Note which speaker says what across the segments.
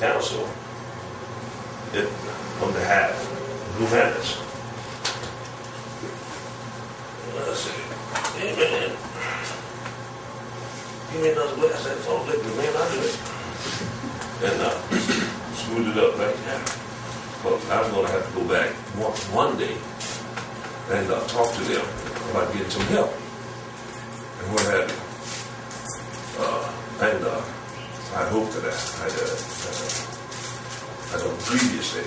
Speaker 1: counsel on behalf of humanity. Let's see. Amen. Give me another glass of that salt liquid, man. I'll do it. And screwed it up right now. But I'm going to have to go back one day and talk to them about getting some help and what have you. And I hope that I don't previously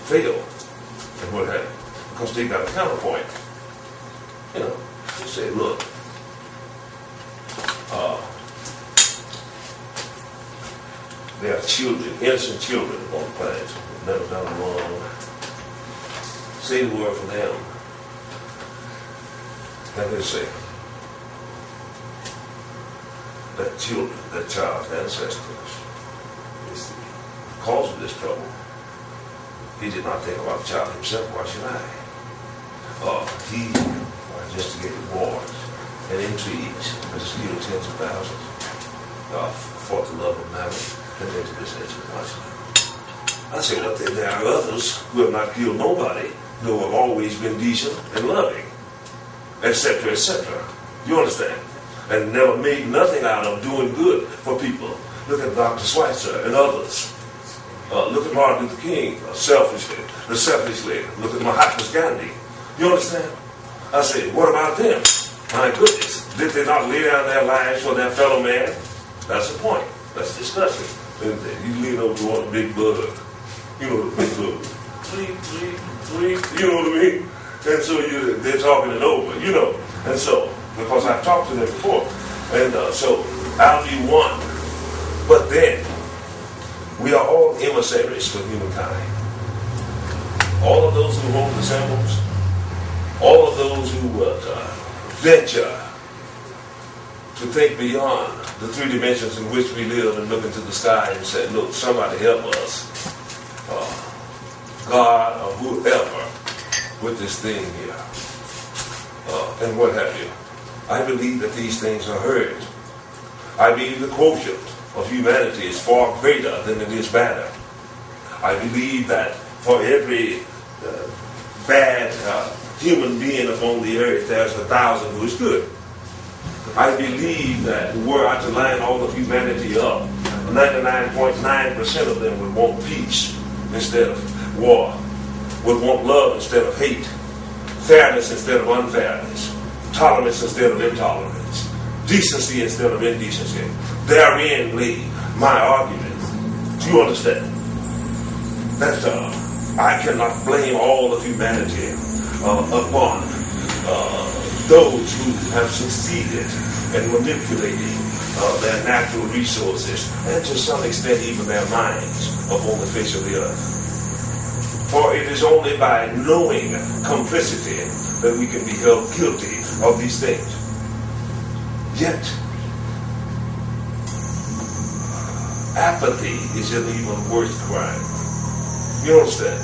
Speaker 1: fail and what have you, because they got a counterpoint. You know, they say, look, there are children, innocent children on the planet who've never done wrong. Say the word for them. And they say, that children, that child's ancestors is the cause of this trouble. He did not think about the child himself. Why should I? He instigated wars and intrigues that has killed tens of thousands, fought the love of mammon, and then to this edge of Washington. I say, well, there are others who have not killed nobody, who have always been decent and loving, etc., etc. You understand? And never made nothing out of doing good for people. Look at Dr. Schweitzer and others. Look at Martin Luther King, selfishly. Look at Mahatma Gandhi. You understand? I say, what about them? My goodness, did they not lay down their lives for their fellow man? That's the point. Let's discuss it. You lean over to one big bug. You know the big bug. Tweet. You know what I mean? And so they're talking it over, you know. And so, because I've talked to them before. And so, I'll be one. But then, we are all emissaries for humankind. All of those who hold the symbols, all of those who venture to think beyond the three dimensions in which we live and look into the sky and say, look, somebody help us. God or whoever with this thing here. And what have you. I believe that these things are heard. I believe the quotient of humanity is far greater than it is better. I believe that for every bad human being upon the earth, there's 1,000 who is good. I believe that were I to line all of humanity up, 99.9% of them would want peace instead of war, would want love instead of hate, fairness instead of unfairness, tolerance instead of intolerance, decency instead of indecency. Therein lay my argument. Do you understand? That I cannot blame all of humanity upon those who have succeeded in manipulating their natural resources and to some extent even their minds upon the face of the earth. For it is only by knowing complicity that we can be held guilty of these things. Yet, apathy is an even worse crime. You understand?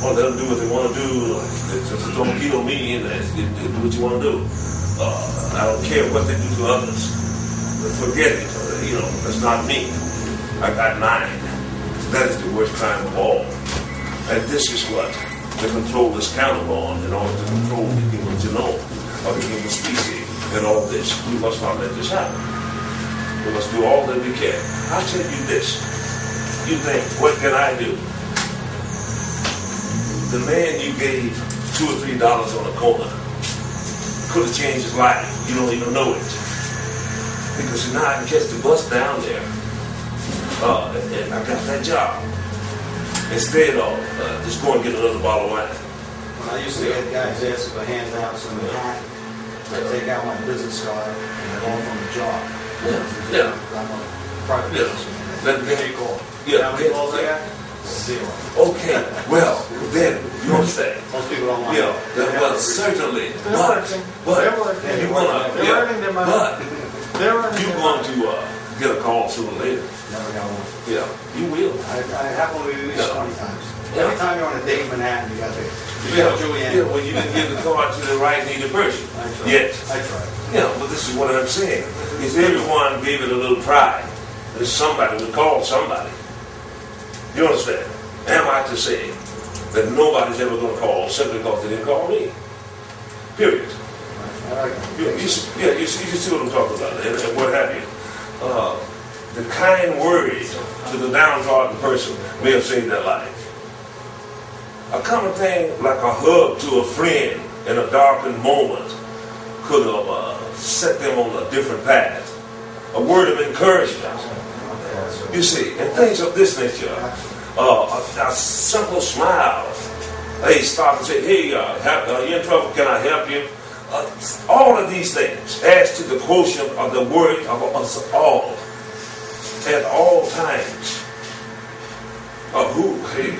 Speaker 1: Well, they'll do what they want to do. Just don't kill me and do what you want to do. I don't care what they do to others. Forget it. You know, that's not me. I got mine. That is the worst crime of all. And this is what the controllers count on in order to control the human genome of the human species. And all this, we must not let this happen. We must do all that we can. I'll tell you this. You think, what can I do? The man you gave $2 or $3 on a corner could have changed his life. You don't even know it. Because now I can catch the bus down there. And I got that job. Instead of just go and get another bottle of wine.
Speaker 2: When I used to get guys ask for handouts in Manhattan, I take out my business card and I go from the job.
Speaker 1: Yeah.
Speaker 2: I'm a private businessman.
Speaker 1: Then
Speaker 2: you call.
Speaker 1: Yeah.
Speaker 2: How many calls I got? 0.
Speaker 1: Okay. Well, then you understand.
Speaker 2: Most people don't want
Speaker 1: Yeah.
Speaker 2: that.
Speaker 1: Well, certainly.
Speaker 3: They're working. They're working.
Speaker 1: You wanna.
Speaker 3: They're earning their money.
Speaker 1: But
Speaker 3: They're earning
Speaker 1: you're
Speaker 3: their
Speaker 1: going
Speaker 3: money.
Speaker 1: to get a call sooner or later.
Speaker 2: Never got one.
Speaker 1: Yeah. You will.
Speaker 2: I happen to at least 20 times. Every time you're on a date in Manhattan, you got to Julianne.
Speaker 1: Yeah, well, you didn't give the card to the right needed person.
Speaker 2: I tried.
Speaker 1: Yet.
Speaker 2: I tried.
Speaker 1: Yeah, but this is what I'm saying. If everyone gave it a little try, then somebody would call somebody. You understand? Am I to say that nobody's ever going to call simply because they didn't call me? Period. You see what I'm talking about, and what have you. The kind word to the downtrodden person may have saved their life. A common thing like a hug to a friend in a darkened moment could have set them on a different path. A word of encouragement. You see, and things of this nature. A simple smile. Hey, stop and say, hey, you in trouble, can I help you? All of these things adds to the quotient of the word of us all at all times. Hey,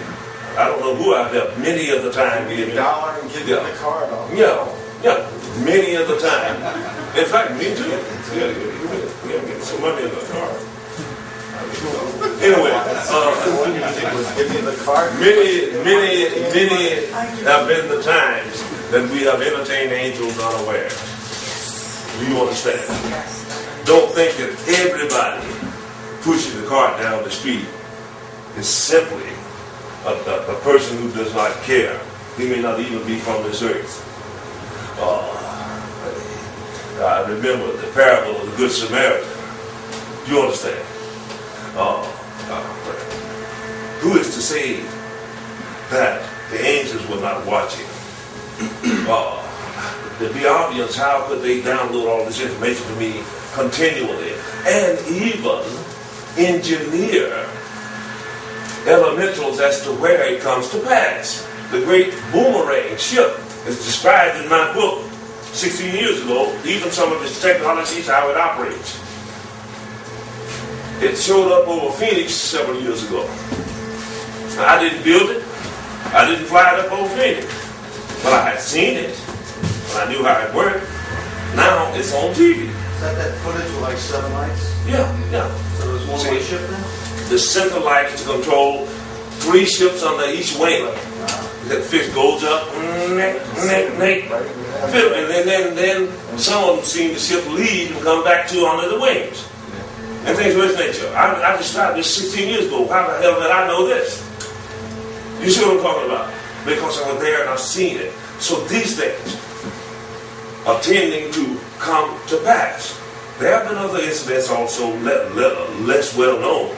Speaker 1: I don't know who I've helped many of the time.
Speaker 3: Give you $1 and give you the card off.
Speaker 1: Yeah, many of the time. In fact, me too. Yeah, get some money in the card. Anyway,
Speaker 3: give you the card.
Speaker 1: Many have been the times that we have entertained angels unaware. Do you understand? Don't think that everybody pushing the cart down the street is simply a person who does not care. He may not even be from this earth. I remember the parable of the Good Samaritan. Do you understand? Who is to say that the angels were not watching? To be obvious, how could they download all this information to me continually and even engineer elementals as to where it comes to pass? The great boomerang ship is described in my book 16 years ago, even some of its technologies, how it operates. It showed up over Phoenix several years ago. I didn't build it. I didn't fly it up over Phoenix. But I had seen it. And I knew how it worked. Now it's on TV.
Speaker 2: Is that footage with like 7 lights?
Speaker 1: Yeah.
Speaker 2: So there's one more ship now?
Speaker 1: The center light is to control 3 ships under each wing. That fish goes up, and then some of them seen the ship leave and come back to under the wings. And things of this nature. I described this 16 years ago. How the hell did I know this? You see what I'm talking about? Because I was there and I've seen it. So these things are tending to come to pass. There have been other incidents also less well known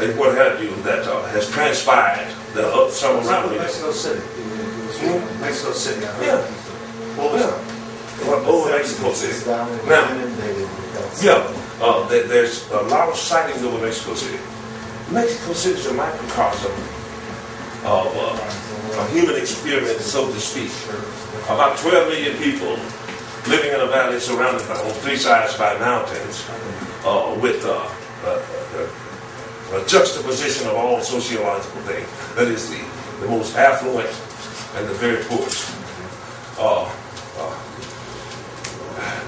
Speaker 1: and what have you that has transpired that some around me.
Speaker 2: Mexico City. Mexico City.
Speaker 1: Yeah. Over Mexico City. Now, there's a lot of sightings over Mexico City. Mexico City is a microcosm of a human experience, so to speak. About 12 million people living in a valley surrounded on 3 sides by mountains, with a juxtaposition of all sociological things. That is the most affluent and the very poorest.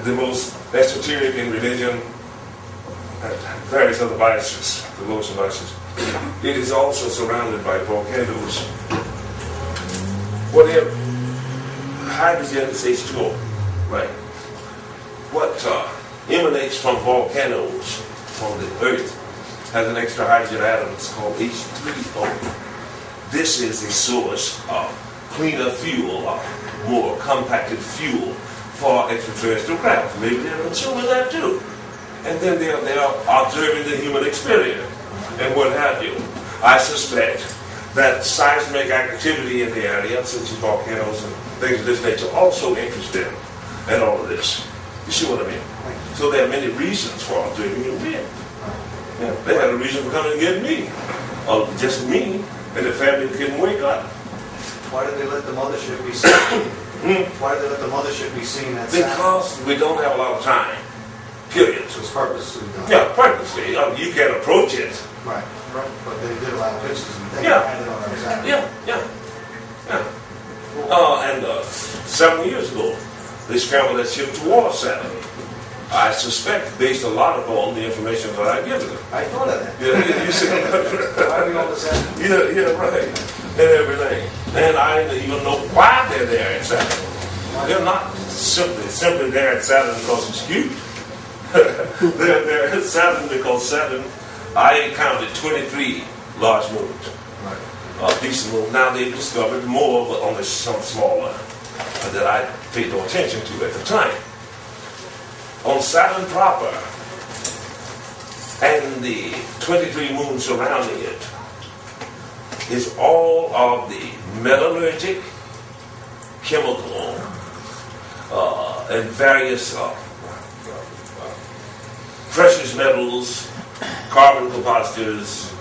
Speaker 1: The most esoteric in religion and various other vices, the lowest vices. It is also surrounded by volcanoes. Whatever hydrogen is H2O, right? What emanates from volcanoes on the earth has an extra hydrogen atom. It's called H3O. This is a source of cleaner fuel, more compacted fuel for extraterrestrial craft. Maybe they're consuming that too. And then they are observing the human experience and what have you. I suspect that seismic activity in the area, such as volcanoes and things of this nature, also interest them in all of this. You see what I mean? So there are many reasons for observing your wind. Yeah, they had a reason for coming and getting me. Just me and the family couldn't wake up.
Speaker 2: Why did they let the mothership be seen? Why did they let the mothership be seen that
Speaker 1: Because we don't have a lot of time. Period.
Speaker 2: So it's purposely done.
Speaker 1: Yeah, purposely. You can't approach it.
Speaker 2: Right. But they did allow pictures and they
Speaker 1: Yeah.
Speaker 2: had it on our exam.
Speaker 1: Yeah. And 7 years ago, they scrambled that ship towards Saturn. I suspect, based a lot upon the information that I've given them.
Speaker 2: I thought of that.
Speaker 1: Yeah, you see.
Speaker 2: Why do we all this happen?
Speaker 1: Yeah, right. And everything. And I didn't even know why they're there at Saturn. They're not simply there at Saturn because it's cute. They're at Saturn because Saturn, I counted 23 large moons. Decent moon. Now they've discovered more, but only some smaller that I paid no attention to at the time. On Saturn proper and the 23 moons surrounding it is all of the metallurgic, chemical, and various precious metals, carbon compositors,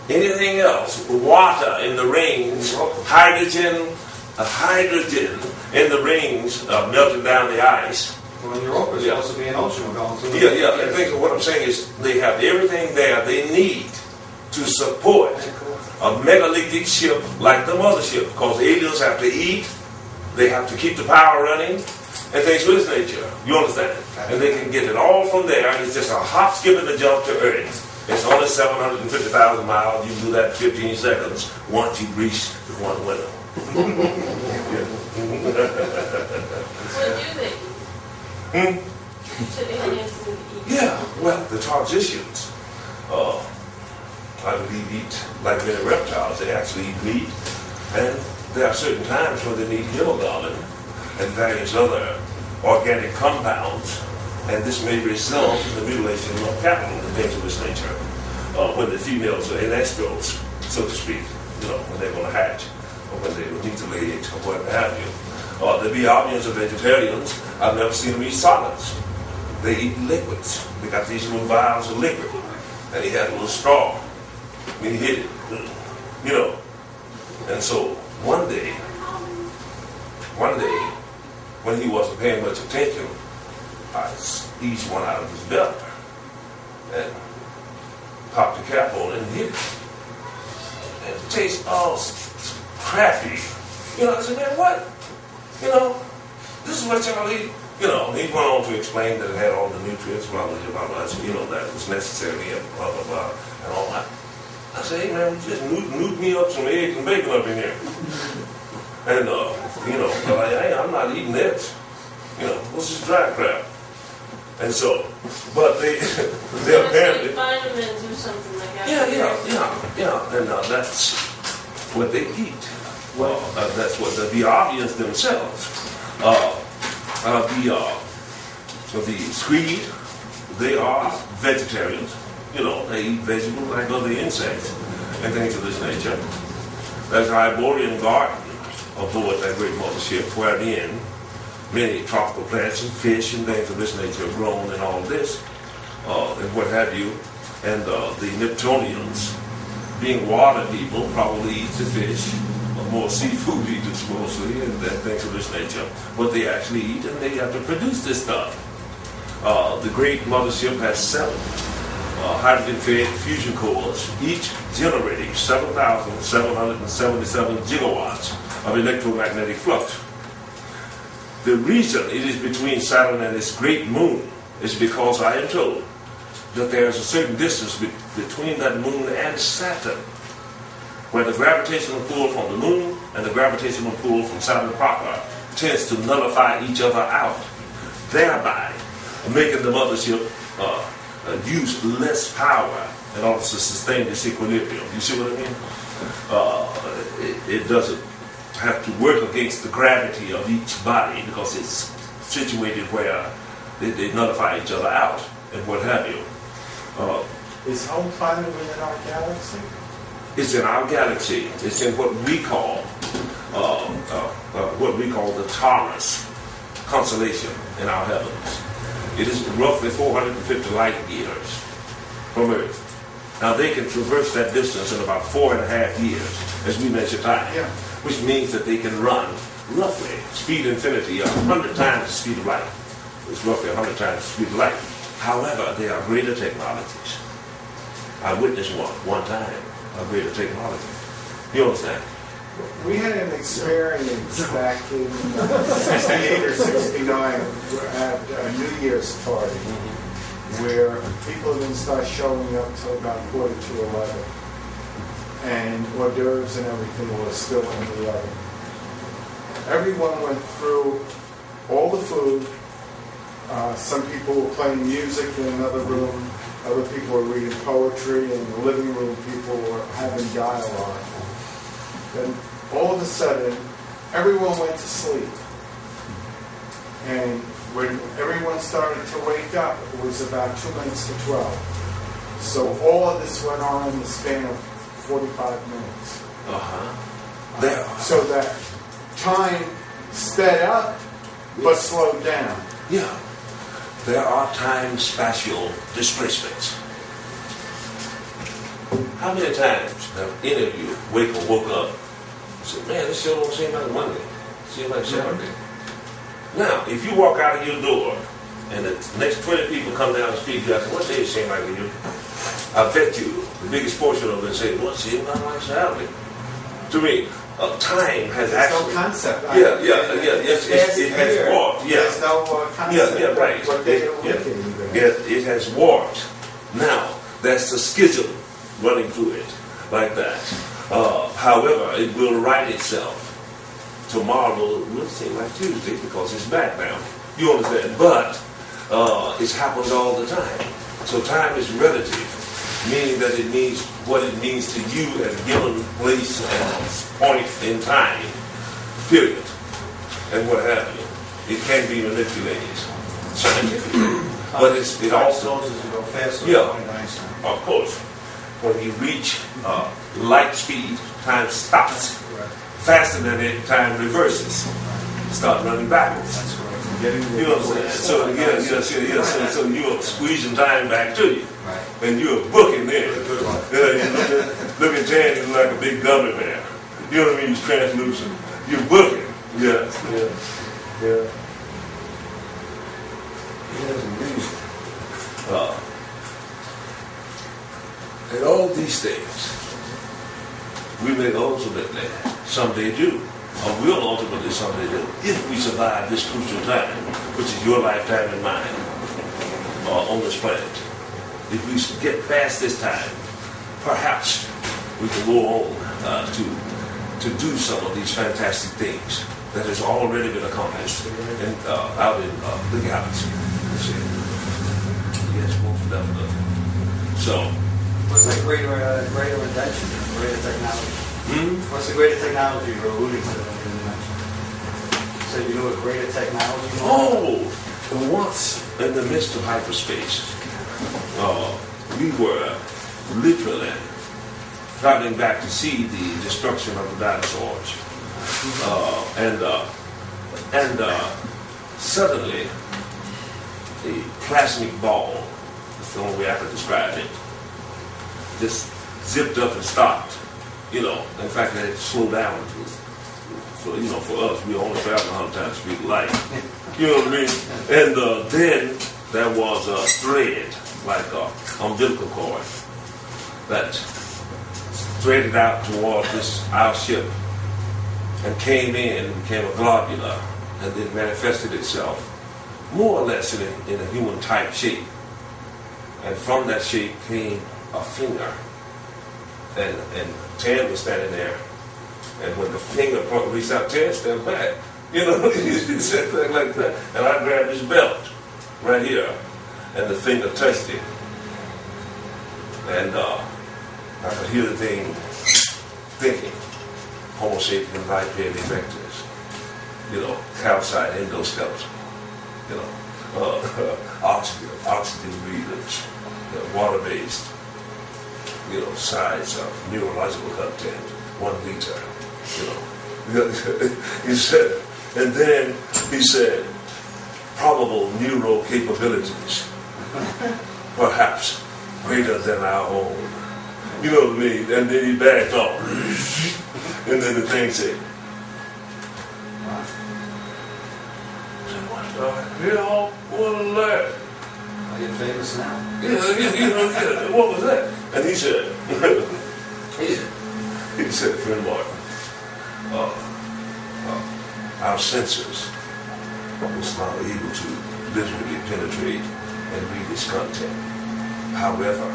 Speaker 1: anything else, water in the rings, hydrogen in the rings melting down the ice.
Speaker 2: Well, in Europa, it's supposed to be an ocean we're going through.
Speaker 1: Yeah. And think of what I'm saying is they have everything there they need to support a megalithic ship like the mothership, because aliens have to eat, they have to keep the power running, and things of this nature. You understand? And they can get it all from there, and it's just a hop, skip, and a jump to Earth. It's only 750,000 miles. You do that in 15 seconds once you reach the one window.
Speaker 4: What do they?
Speaker 1: Yeah, well, the transitions, I believe, eat like many reptiles. They actually eat meat, and there are certain times when they need hemoglobin and various other organic compounds, and this may result in the mutilation of cattle and things of this nature when the females are in estrus, so to speak, when they're going to hatch or when they need to lay eggs or what have you. The Biavians are vegetarians. I've never seen them eat solids. They eat liquids. They got these little vials of liquid, and he had a little straw. And he hit it, And so one day, when he wasn't paying much attention, I eased one out of his belt and popped the cap on it and hit it. And it tastes all crappy. I said, man, what? This is what y'all eat. He went on to explain that it had all the nutrients, blah, blah, blah, blah. So, that it was necessary and blah, blah, blah, and all that. I said, hey, man, just nuke me up some eggs and bacon up in here. And, I'm not eating this. What's this dry crap? And so, but they apparently...
Speaker 4: Like vitamins or something like that.
Speaker 1: Yeah. And that's what they eat. Well, that's what the Biavians themselves, the Swede, they are vegetarians. They eat vegetables like other insects and things of this nature. There's an Iborian garden aboard that great mothership, wherein many tropical plants and fish and things of this nature are grown and all this, and what have you. And the Neptunians, being water people, probably eat the fish. More seafood eaters mostly, and things of this nature. But they actually eat, and they have to produce this stuff. The great mothership has 7 hydrogen-fed fusion cores, each generating 7,777 gigawatts of electromagnetic flux. The reason it is between Saturn and its great moon is because I am told that there is a certain distance between that moon and Saturn, where the gravitational pull from the moon and the gravitational pull from Saturn proper tends to nullify each other out, thereby making the mothership use less power in order to sustain this equilibrium. You see what I mean? It doesn't have to work against the gravity of each body because it's situated where they nullify each other out and what have you.
Speaker 3: Is home planet within our galaxy?
Speaker 1: It's in our galaxy. It's in what we call the Taurus constellation in our heavens. It is roughly 450 light years from Earth. Now they can traverse that distance in about 4.5 years, as we measure time, which means that they can run roughly speed infinity 100 times the speed of light. It's roughly 100 times the speed of light. However, there are greater technologies. I witnessed one time. A greater technology. You understand?
Speaker 3: We had an experience back in 68 or 69 at a New Year's party where people didn't start showing up till about 11:45, and hors d'oeuvres and everything was still in the oven. Everyone went through all the food. Some people were playing music in another room. Other people were reading poetry. In the living room, people were having dialogue. Then all of a sudden, everyone went to sleep. And when everyone started to wake up, it was about 2 minutes to 12. So all of this went on in the span of 45 minutes. So that time sped up, but slowed down.
Speaker 1: Yeah. There are time-spatial displacements. How many times have any of you woke up and said, man, this sure don't seem like Monday. It seems like Saturday. Now, if you walk out of your door and the next 20 people come down the street, you ask, what day it seem like to you? I bet you the biggest portion of it say, well, it seems like Saturday. To me, time has actually...
Speaker 3: no concept.
Speaker 1: It has warped. Yeah.
Speaker 3: There's no concept.
Speaker 1: Right.
Speaker 3: What day of the week are you gonna have?
Speaker 1: It has warped. Now, that's the schism running through it, like that. However, it will right itself. Tomorrow will seem like Tuesday because it's back now. You understand? But it happens all the time. So time is relative, meaning that it means what it means to you at a given place and point in time, period. And what have you. It can be manipulated scientifically. But it also...
Speaker 2: go faster.
Speaker 1: Yeah, of course. When you reach light speed, time stops. Faster than it, time reverses. Start running backwards. You know what I'm saying? So you're squeezing time back to you.
Speaker 2: Right.
Speaker 1: And you're booking there. Look at Jan, he's like a big gummy bear. You know what I mean? He's translucent. You're booking. Yeah. Yes, indeed. And all these things, we may ultimately someday do, or will ultimately someday do, if we survive this crucial time, which is your lifetime and mine, on this planet. If we get past this time, perhaps we can go on to do some of these fantastic things that has already been accomplished and out in the galaxy. Yes, most definitely. So,
Speaker 2: what's the greater invention, greater technology? What's the greater technology you're alluding to? So you know what greater technology is?
Speaker 1: Oh, once in the midst of hyperspace, we were literally traveling back to see the destruction of the dinosaurs. And suddenly, a plasmic ball, that's the only way I could describe it, just zipped up and stopped. You know, in fact, they had to slow down. For us, we only travel 100 times the speed of light. You know what I mean? And then there was a thread, like an umbilical cord, that threaded out toward our ship and came in and became a globular and then manifested itself more or less in a human-type shape. And from that shape came a finger. And Tan was standing there. And when the finger reached out, Tan stepped back. You know, he said things like that. And I grabbed his belt right here. And the finger touched it. And I could hear the thing thinking, Homo sapien biped erectus, calcite endoskeleton, oxygen breathers, water-based, size of neurological content, 1 liter, He said, and then he said, probable neural capabilities, perhaps greater than our own. You know what I mean? And then he backed off. And then the thing said, what the hell was that?
Speaker 2: Are you famous now?
Speaker 1: Yeah, what was that? And he said, friend Martin, our sensors was not able to literally penetrate and read its content. However,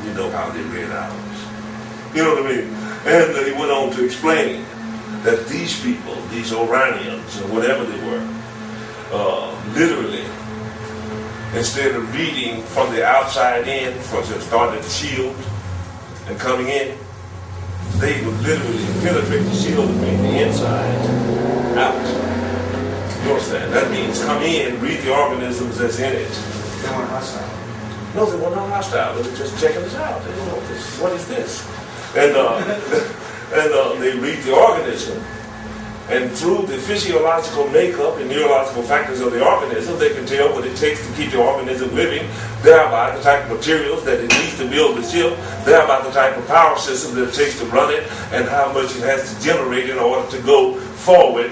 Speaker 1: we know how they read ours. You know what I mean? And he went on to explain that these people, these Orionians, or whatever they were, literally, instead of reading from the outside in, for it started to shield and coming in, they would literally penetrate the shield and make the inside out. You understand? That means come in, read the organisms that's in it.
Speaker 2: They weren't hostile.
Speaker 1: No, they were not hostile. They were just checking us out. They don't know what is this? And they read the organism, and through the physiological makeup and neurological factors of the organism, they can tell what it takes to keep the organism living, thereby the type of materials that it needs to build the ship, thereby the type of power system that it takes to run it, and how much it has to generate in order to go forward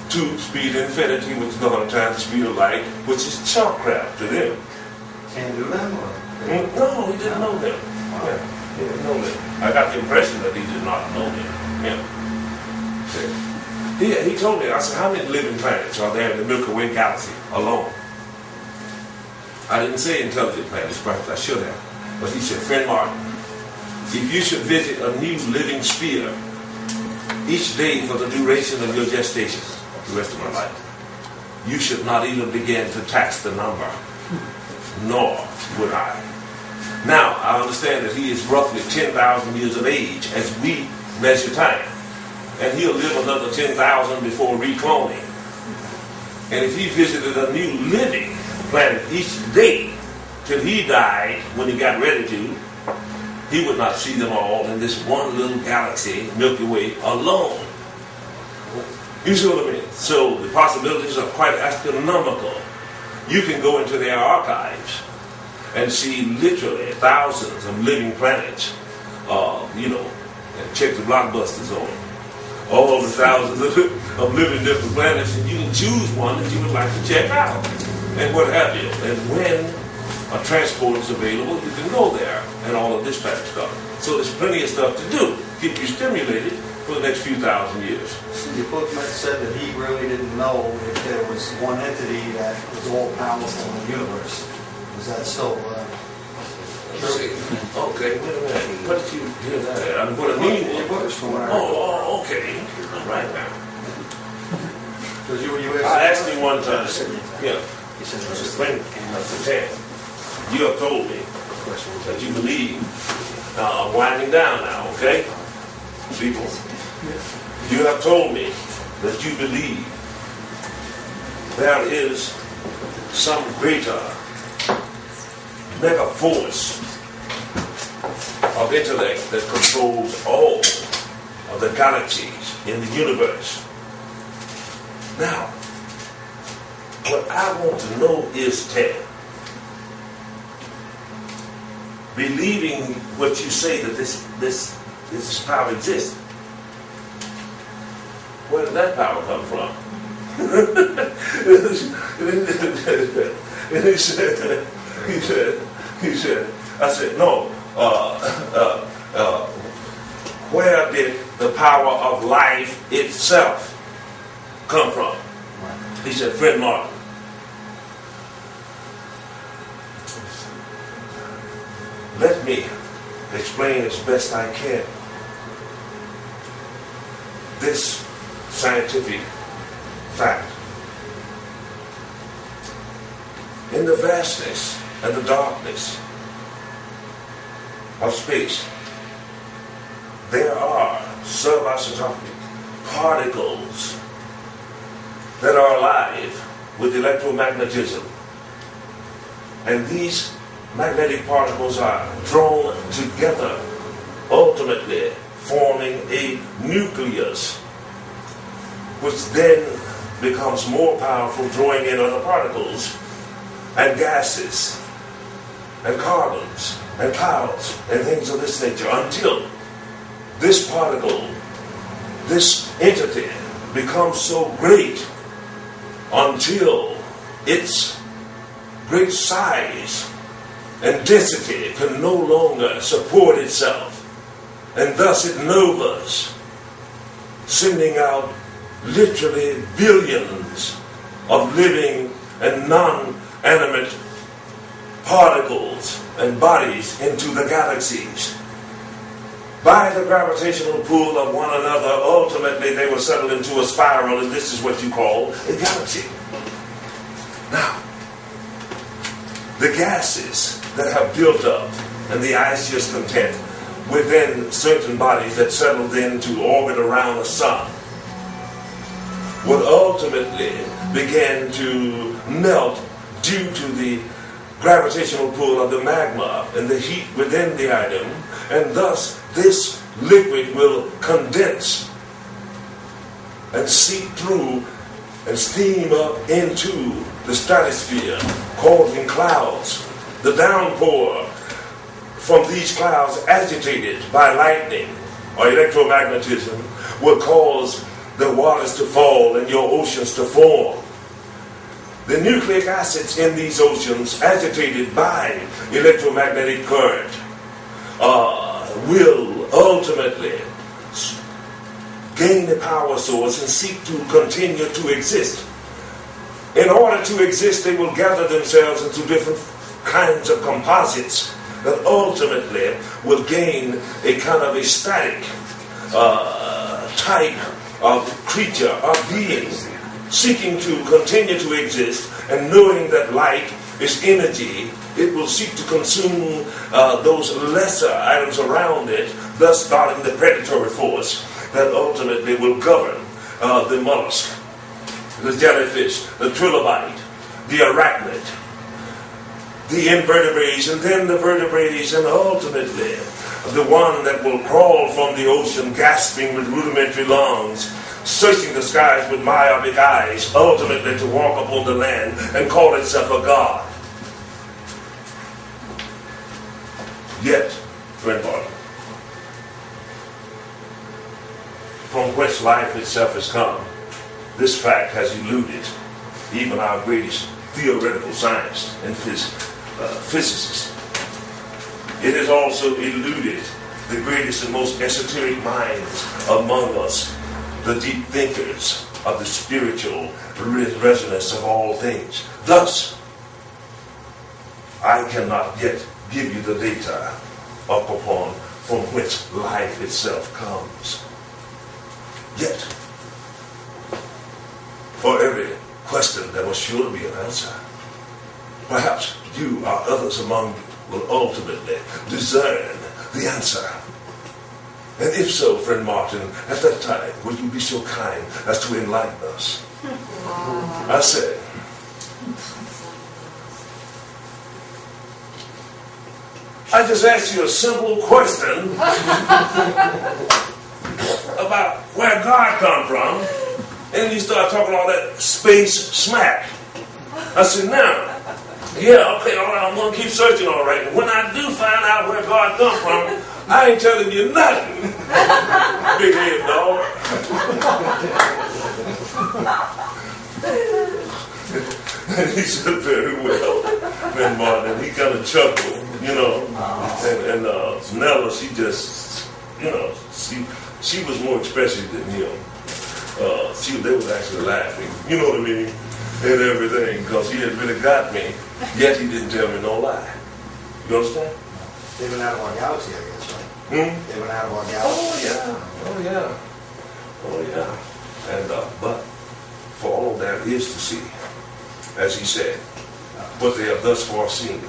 Speaker 1: to speed infinity, which is 100 times the speed of light, which is chump crap to them.
Speaker 2: Can't do them, or?
Speaker 1: No, he didn't know them. Yeah, he didn't know them. I got the impression that he did not know them. Yeah. He told me, I said, how many living planets are there in the Milky Way galaxy alone? I didn't say intelligent planets, perhaps I should have. But he said, friend Martin, if you should visit a new living sphere each day for the duration of your gestation, the rest of my life, you should not even begin to tax the number, nor would I. Now, I understand that he is roughly 10,000 years of age as we measure time. And he'll live another 10,000 before recloning. And if he visited a new living planet each day till he died when he got ready to, he would not see them all in this one little galaxy, Milky Way, alone. You see what I mean? So the possibilities are quite astronomical. You can go into their archives and see literally thousands of living planets, and check the blockbusters on them. All the thousands of living different planets, and you can choose one that you would like to check out, and what have you. And when a transport is available, you can go there, and all of this type of stuff. So there's plenty of stuff to do, keep you stimulated for the next few thousand years.
Speaker 2: Your bookman said that he really didn't know if there was one entity that was all powerful in the universe. Is that still true?
Speaker 1: Okay, wait a minute. What did you hear that? I mean, what I mean?
Speaker 2: Your book is from what I heard.
Speaker 1: Oh, okay. Right now.
Speaker 2: Because you
Speaker 1: I asked him one time. Yeah.
Speaker 2: He said,
Speaker 1: Explain to Ted. You have told me that you believe. Now, I'm winding down now, okay? People. You have told me that you believe there is some greater mega force of intellect that controls all of the galaxies in the universe. Now, what I want to know is, Ted, believing what you say that this power exists, where did that power come from? And he said, I said, no, where did the power of life itself come from? He said, friend Martin, let me explain as best I can this scientific fact. In the vastness and the darkness of space, there are subisotopic particles that are alive with electromagnetism. And these magnetic particles are drawn together, ultimately forming a nucleus, which then becomes more powerful, drawing in other particles and gases and carbons and clouds and things of this nature, until this particle, this entity, becomes so great until its great size and density can no longer support itself, and thus it novas, sending out literally billions of living and non-animate particles and bodies into the galaxies. By the gravitational pull of one another, ultimately they will settle into a spiral, and this is what you call a galaxy. Now, the gases that have built up and the iceous content within certain bodies that settle then to orbit around the sun would ultimately begin to melt due to the gravitational pull of the magma and the heat within the item, and thus this liquid will condense and seep through and steam up into the stratosphere, causing clouds. The downpour from these clouds, agitated by lightning or electromagnetism, will cause the waters to fall and your oceans to form. The nucleic acids in these oceans, agitated by electromagnetic current, will ultimately gain a power source and seek to continue to exist. In order to exist, they will gather themselves into different kinds of composites that ultimately will gain a kind of a static type of creature, of being, seeking to continue to exist, and knowing that light is energy, it will seek to consume those lesser items around it, thus starting the predatory force that ultimately will govern the mollusk, the jellyfish, the trilobite, the arachnid, the invertebrates, and then the vertebrates, and ultimately the one that will crawl from the ocean gasping with rudimentary lungs, searching the skies with myopic eyes, ultimately to walk upon the land and call itself a god. Yet, friend Barton, from which life itself has come, this fact has eluded even our greatest theoretical scientists and physicists. It has also eluded the greatest and most esoteric minds among us, the deep thinkers of the spiritual resonance of all things. Thus, I cannot yet give you the data upon from which life itself comes. Yet, for every question there must surely be an answer. Perhaps you or others among you will ultimately discern the answer. And if so, friend Martin, at that time, will you be so kind as to enlighten us? I said, I just asked you a simple question about where God come from, and you start talking all that space smack. I said, now, yeah, okay, all right, I'm going to keep searching, all right. When I do find out where God come from, I ain't telling you nothing. Big head dog. And he said, very well, friend Martin. He kind of chuckled, you know. And Nella, she just, you know, she was more expressive than him. They was actually laughing, you know what I mean, and everything, because he had really got me, yet he didn't tell me no lie. You understand?
Speaker 2: They've been out of our galaxy, I guess, right? They've been out of our galaxy.
Speaker 1: Oh yeah. And but for all that is to see, as he said, what they have thus far seen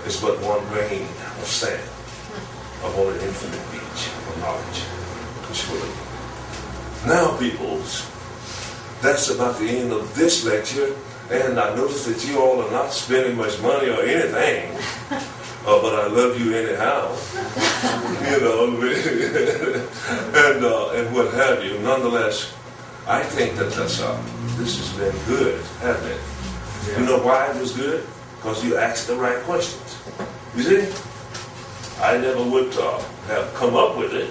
Speaker 1: is but one grain of sand upon an infinite beach of knowledge. Now, peoples, that's about the end of this lecture, and I notice that you all are not spending much money or anything, but I love you anyhow, you know, and what have you. Nonetheless, I think that this has been good, hasn't it? Yeah. You know why it was good? Because you asked the right questions. You see? I never would have come up with it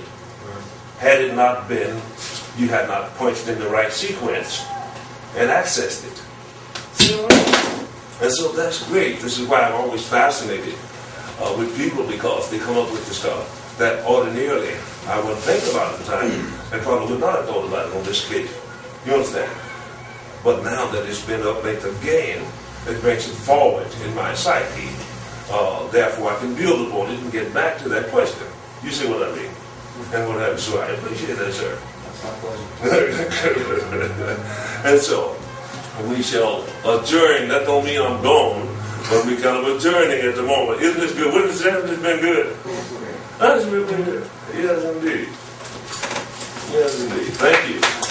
Speaker 1: had it not been, you had not punched in the right sequence and accessed it. See what I mean? And so that's great. This is why I'm always fascinated with people, because they come up with the stuff that ordinarily I wouldn't think about at the time and probably would not have thought about it on this occasion. You understand? But now that it's been uplifted again, it brings it forward in my psyche. Therefore, I can build upon it and get back to that question. You see what I mean? And what have you. So I appreciate that, sir. And so, we shall adjourn. That don't mean I'm gone, but we kind of adjourning at the moment. Isn't this good? Wouldn't it have been good? That's really good. Yes, indeed. Yes, indeed. Thank you.